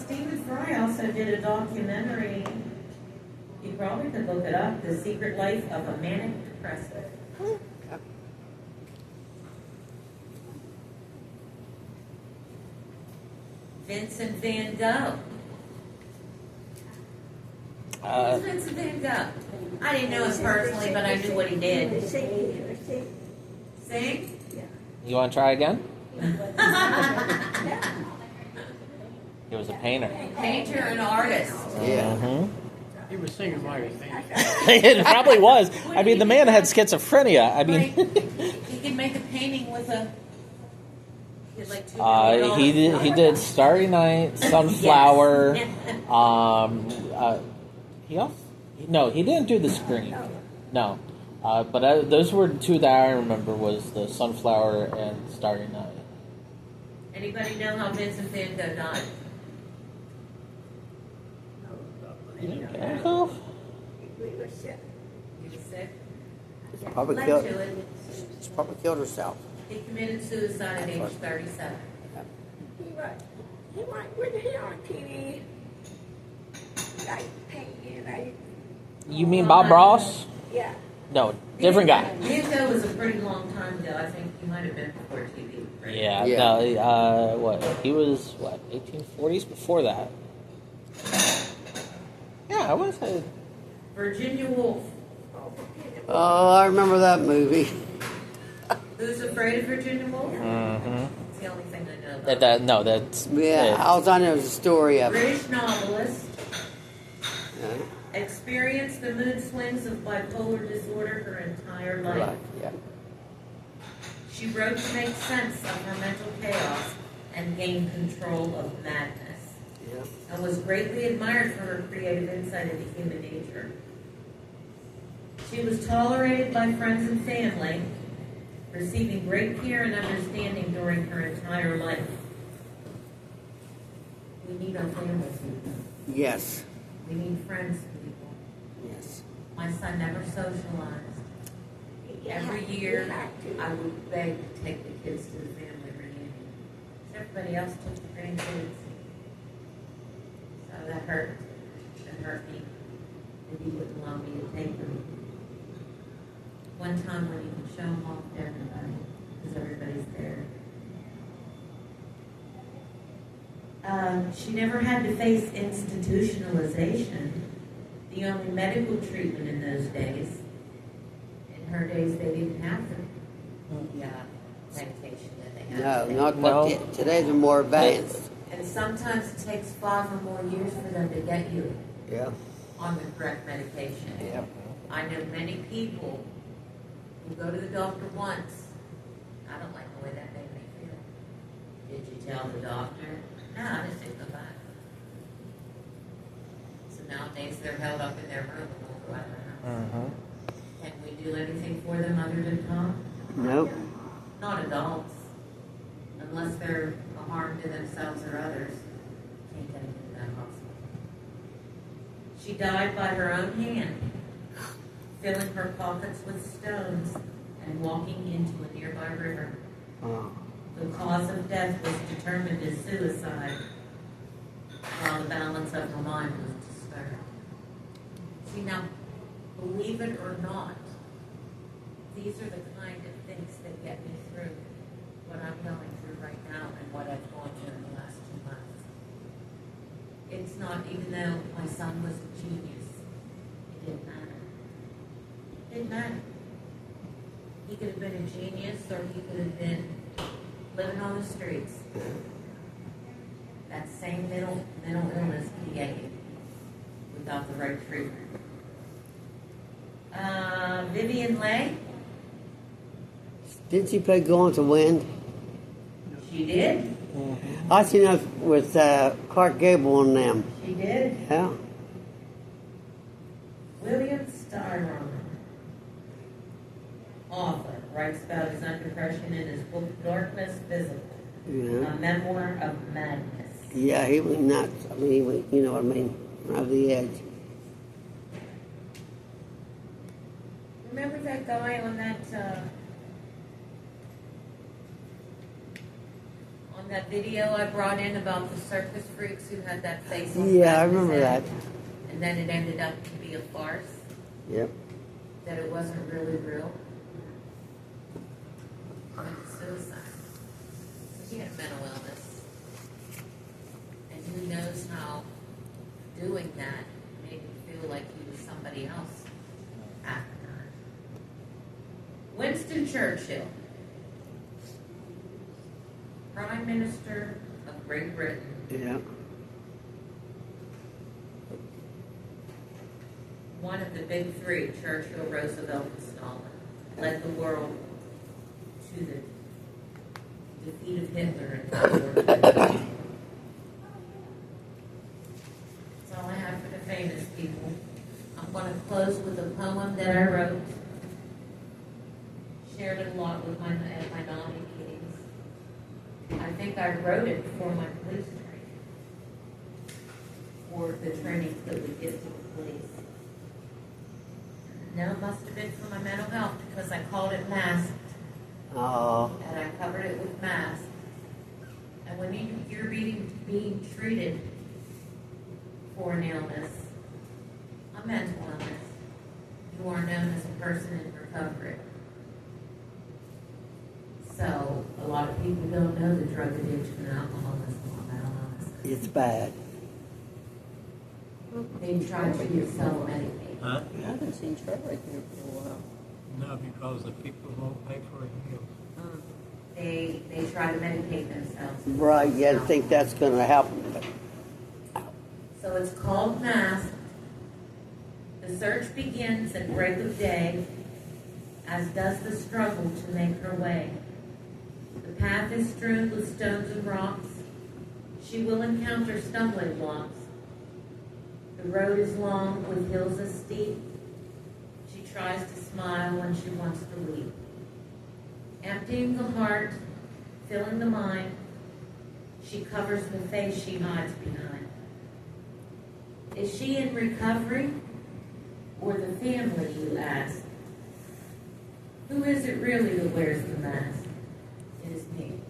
Speaker 1: Stephen Fry also did a documentary. You probably could look it up. The Secret Life of a Manic Depressive. Vincent Van Gogh. Who's Vincent Van Gogh? I didn't know him personally, but I knew what he did. Sing?
Speaker 2: You want to try again?
Speaker 5: Yeah.
Speaker 2: He was a painter.
Speaker 1: Painter and artist.
Speaker 3: Yeah.
Speaker 2: Mhm.
Speaker 4: He was singing while he was singing.
Speaker 2: It probably was. I mean, the man had schizophrenia. I mean,
Speaker 1: He could make a painting with a. He had like $2 million.
Speaker 2: he did Starry Night, Sunflower.
Speaker 1: Yes.
Speaker 2: He also he didn't do the Scream. No, but those were the two that I remember was the Sunflower and Starry Night.
Speaker 1: Anybody know how Vincent Van Gogh died?
Speaker 2: Okay. Oh.
Speaker 5: We were sick.
Speaker 1: He was sick.
Speaker 3: Probably
Speaker 1: Led
Speaker 3: killed.
Speaker 1: to it.
Speaker 3: She probably killed herself.
Speaker 1: He committed suicide at age 37.
Speaker 5: He might when he on TV, like painting, like
Speaker 2: You mean Bob Ross?
Speaker 5: yeah.
Speaker 2: No, different guy.
Speaker 1: Diego was a pretty long time ago. I think he might have been before TV. Right?
Speaker 2: Yeah,
Speaker 3: Yeah.
Speaker 2: no, what? He was, what, 1840s before that? Yeah, I want to say.
Speaker 1: Virginia Woolf.
Speaker 3: Oh, I remember that movie.
Speaker 1: Who's Afraid of Virginia Woolf?
Speaker 2: Mm-hmm.
Speaker 1: It's the only thing I know about.
Speaker 2: No, that's.
Speaker 3: Yeah, all I know is the story of it.
Speaker 1: British novelist.
Speaker 3: Yeah.
Speaker 1: Experienced the mood swings of bipolar disorder her entire life.
Speaker 3: Right, yeah.
Speaker 1: She wrote to make sense of her mental chaos and gain control of madness,
Speaker 3: Yeah.
Speaker 1: and was greatly admired for her creative insight into human nature. She was tolerated by friends and family, receiving great care and understanding during her entire life. We need our family people.
Speaker 3: Yes.
Speaker 1: We need friends people.
Speaker 3: Yes.
Speaker 1: My son never socialized. Every year, I would beg to take the kids to the family reunion. Everybody else took the grandkids. So that hurt. That hurt me. And he wouldn't allow me to take them. One time when he could show them off to everybody, because everybody's there. She never had to face institutionalization. The only medical treatment in those days, in her days, they didn't have the medication that they have
Speaker 3: No,
Speaker 1: today.
Speaker 3: not like today. They're more advanced.
Speaker 1: And sometimes it takes 5 or more years for them to get you
Speaker 3: Yeah.
Speaker 1: on the correct medication.
Speaker 3: Yeah.
Speaker 1: I know many people who go to the doctor once. I don't like the way that made me feel. Did you tell the doctor? No, I just didn't go back. So nowadays they're held up in their room and won't go out of the house.
Speaker 2: Mm-hmm.
Speaker 1: Can we do anything for them other than talk?
Speaker 3: Nope.
Speaker 1: Not adults. Unless they're a harm to themselves or others. Can't get them into that hospital. She died by her own hand, filling her pockets with stones and walking into a nearby river.
Speaker 3: Oh.
Speaker 1: The cause of death was determined as suicide, while the balance of her mind was disturbed. See, now, believe it or not, these are the kind of things that get me through what I'm going through right now and what I've gone through in the last 2 months. It's not, even though my son was a genius, it didn't matter. It didn't matter. He could have been a genius or he could have been living on the streets. That same mental illness he had without the right treatment. Vivian Leigh,
Speaker 3: Didn't she play Gone with the Wind?
Speaker 1: she did.
Speaker 3: I seen her with Clark Gable on them.
Speaker 1: She did.
Speaker 3: Yeah.
Speaker 1: William Styron, author, writes about his own depression in his book Darkness Visible,
Speaker 3: Yeah.
Speaker 1: a memoir of madness.
Speaker 3: Yeah, he was nuts. I mean, he was, you know what I mean, over the edge.
Speaker 1: Remember that guy on that video I brought in about the circus freaks who had that face on the
Speaker 3: Yeah,
Speaker 1: back
Speaker 3: I
Speaker 1: of his
Speaker 3: remember
Speaker 1: head?
Speaker 3: that.
Speaker 1: And then it ended up to be a farce,
Speaker 3: Yep.
Speaker 1: that it wasn't really real. Committed suicide. So he had mental illness. And who knows how doing that made him feel like he was somebody else after that. Winston Churchill, Prime Minister of Great Britain.
Speaker 3: Yeah.
Speaker 1: One of the big three, Churchill, Roosevelt, and Stalin, led the world to the defeat of Hitler in World War II. That's all I have for the famous people. I'm going to close with a poem that I wrote. Shared it a lot with at my NAMI meetings. I think I wrote it for my police training, for the trainings that we give to the police. No, it must have been for my mental health because I called it masked
Speaker 3: Oh.
Speaker 1: and I covered it with mask. And when you're being treated for an illness, a mental illness, you who are known as a person in recovery. So a lot of people don't know the drug addiction and alcoholism on that honestly.
Speaker 3: It's bad.
Speaker 1: They try to self-medicate.
Speaker 7: Huh?
Speaker 8: I haven't seen Trevor here for a while.
Speaker 7: No, because the people won't pay for a meal.
Speaker 1: They try to medicate themselves.
Speaker 3: Right, you gotta think that's gonna happen. But
Speaker 1: So it's called Masked. The search begins at break of day, as does the struggle to make her way. The path is strewn with stones and rocks. She will encounter stumbling blocks. The road is long with hills as steep. She tries to smile when she wants to weep. Emptying the heart, filling the mind, she covers the face she hides behind. Is she in recovery or the family, you ask? Who is it really that wears the mask? It is me.